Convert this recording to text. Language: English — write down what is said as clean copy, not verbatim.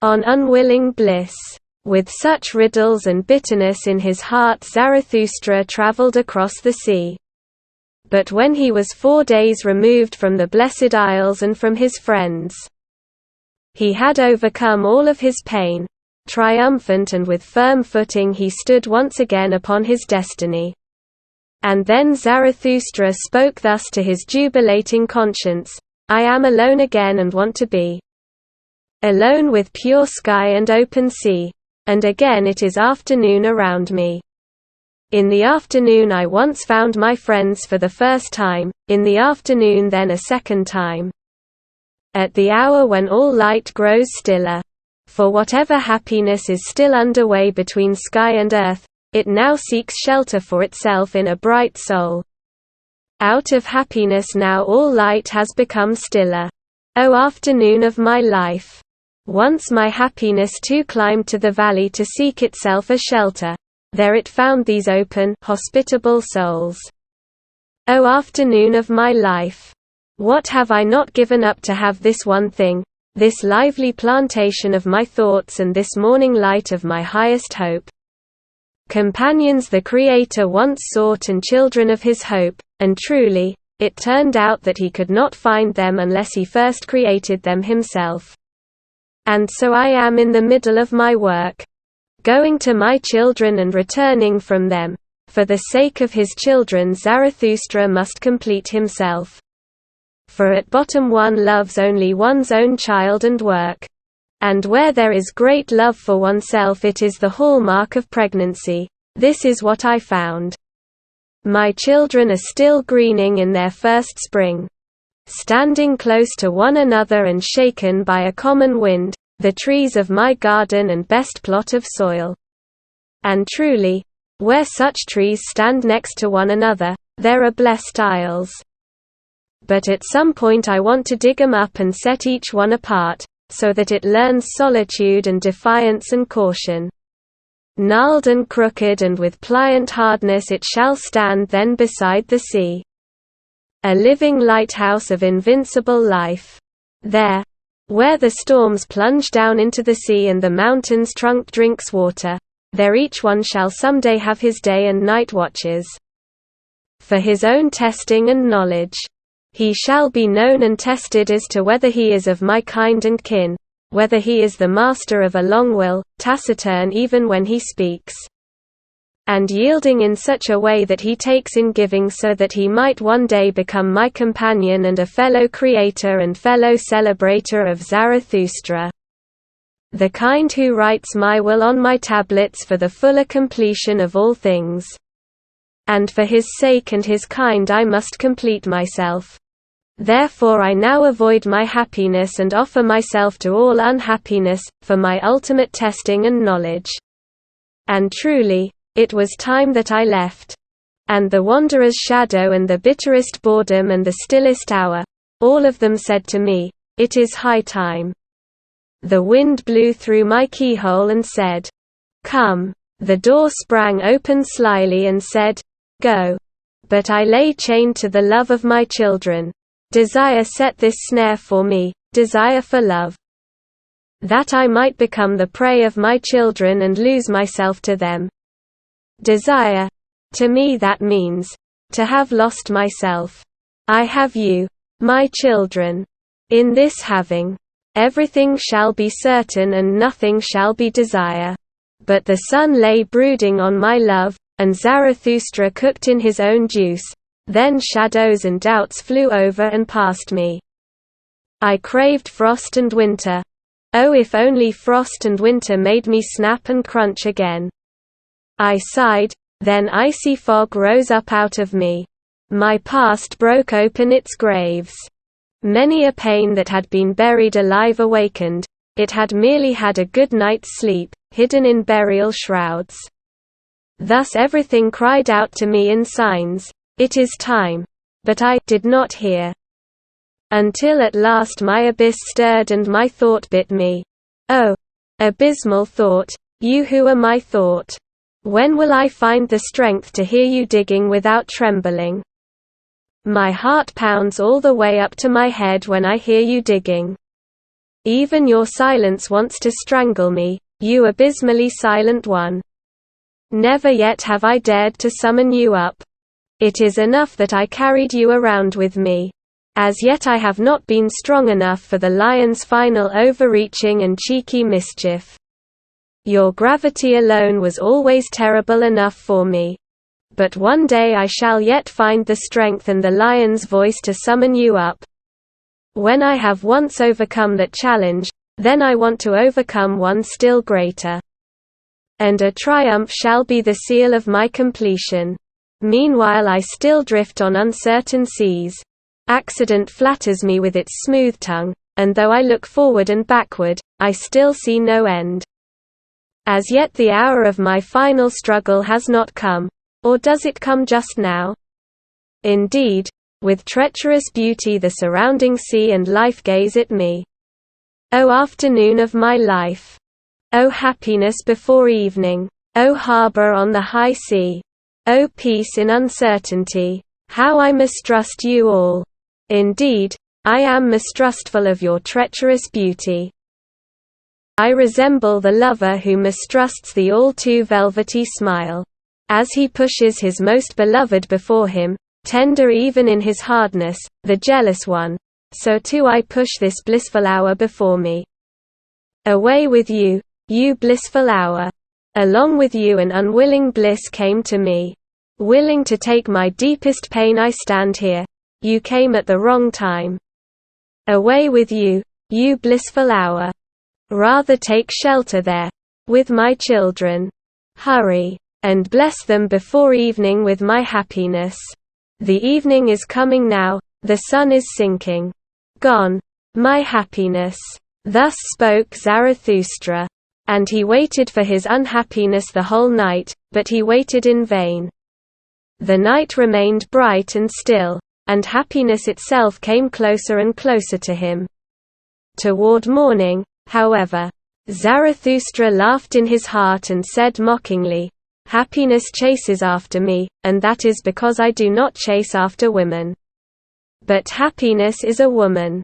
On Unwilling Bliss. With such riddles and bitterness in his heart, Zarathustra travelled across the sea. But when he was 4 days removed from the Blessed Isles and from his friends, he had overcome all of his pain. Triumphant and with firm footing he stood once again upon his destiny. And then Zarathustra spoke thus to his jubilating conscience: I am alone again and want to be alone with pure sky and open sea. And again it is afternoon around me. In the afternoon I once found my friends for the first time, in the afternoon then a second time. At the hour when all light grows stiller. For whatever happiness is still underway between sky and earth, it now seeks shelter for itself in a bright soul. Out of happiness now all light has become stiller. O afternoon of my life! Once my happiness too climbed to the valley to seek itself a shelter. There it found these open, hospitable souls. O afternoon of my life! What have I not given up to have this one thing, this lively plantation of my thoughts and this morning light of my highest hope? Companions the Creator once sought and children of his hope, and truly, it turned out that he could not find them unless he first created them himself. And so I am in the middle of my work, going to my children and returning from them. For the sake of his children Zarathustra must complete himself. For at bottom one loves only one's own child and work. And where there is great love for oneself it is the hallmark of pregnancy. This is what I found. My children are still greening in their first spring. Standing close to one another and shaken by a common wind, the trees of my garden and best plot of soil. And truly, where such trees stand next to one another, there are blessed isles. But at some point I want to dig 'em up and set each one apart, so that it learns solitude and defiance and caution. Gnarled and crooked and with pliant hardness it shall stand then beside the sea. A living lighthouse of invincible life. There, where the storms plunge down into the sea and the mountain's trunk drinks water, there each one shall someday have his day and night watches. For his own testing and knowledge. He shall be known and tested as to whether he is of my kind and kin, whether he is the master of a long will, taciturn even when he speaks, and yielding in such a way that he takes in giving, so that he might one day become my companion and a fellow creator and fellow celebrator of Zarathustra. The kind who writes my will on my tablets for the fuller completion of all things. And for his sake and his kind I must complete myself. Therefore I now avoid my happiness and offer myself to all unhappiness, for my ultimate testing and knowledge. And truly, it was time that I left. And the wanderer's shadow and the bitterest boredom and the stillest hour, all of them said to me, it is high time. The wind blew through my keyhole and said, come. The door sprang open slyly and said, go. But I lay chained to the love of my children. Desire set this snare for me, desire for love. That I might become the prey of my children and lose myself to them. Desire. To me that means, to have lost myself. I have you, my children. In this having, everything shall be certain and nothing shall be desire. But the sun lay brooding on my love, and Zarathustra cooked in his own juice. Then shadows and doubts flew over and past me. I craved frost and winter. Oh, if only frost and winter made me snap and crunch again. I sighed, then icy fog rose up out of me. My past broke open its graves. Many a pain that had been buried alive awakened. It had merely had a good night's sleep, hidden in burial shrouds. Thus everything cried out to me in signs, it is time. But I did not hear. Until at last my abyss stirred and my thought bit me. Oh, abysmal thought, you who are my thought. When will I find the strength to hear you digging without trembling? My heart pounds all the way up to my head when I hear you digging. Even your silence wants to strangle me, you abysmally silent one. Never yet have I dared to summon you up. It is enough that I carried you around with me. As yet I have not been strong enough for the lion's final overreaching and cheeky mischief. Your gravity alone was always terrible enough for me. But one day I shall yet find the strength and the lion's voice to summon you up. When I have once overcome that challenge, then I want to overcome one still greater. And a triumph shall be the seal of my completion. Meanwhile I still drift on uncertain seas. Accident flatters me with its smooth tongue, and though I look forward and backward, I still see no end. As yet the hour of my final struggle has not come. Or does it come just now? Indeed, with treacherous beauty the surrounding sea and life gaze at me. O afternoon of my life! O happiness before evening! O harbor on the high sea! O peace in uncertainty! How I mistrust you all! Indeed, I am mistrustful of your treacherous beauty. I resemble the lover who mistrusts the all-too velvety smile. As he pushes his most beloved before him, tender even in his hardness, the jealous one, so too I push this blissful hour before me. Away with you, you blissful hour! Along with you an unwilling bliss came to me. Willing to take my deepest pain I stand here, you came at the wrong time. Away with you, you blissful hour! Rather take shelter there, with my children. Hurry, and bless them before evening with my happiness. The evening is coming now, the sun is sinking. Gone, my happiness. Thus spoke Zarathustra. And he waited for his unhappiness the whole night, but he waited in vain. The night remained bright and still, and happiness itself came closer and closer to him. Toward morning, however, Zarathustra laughed in his heart and said mockingly, "Happiness chases after me, and that is because I do not chase after women. But happiness is a woman.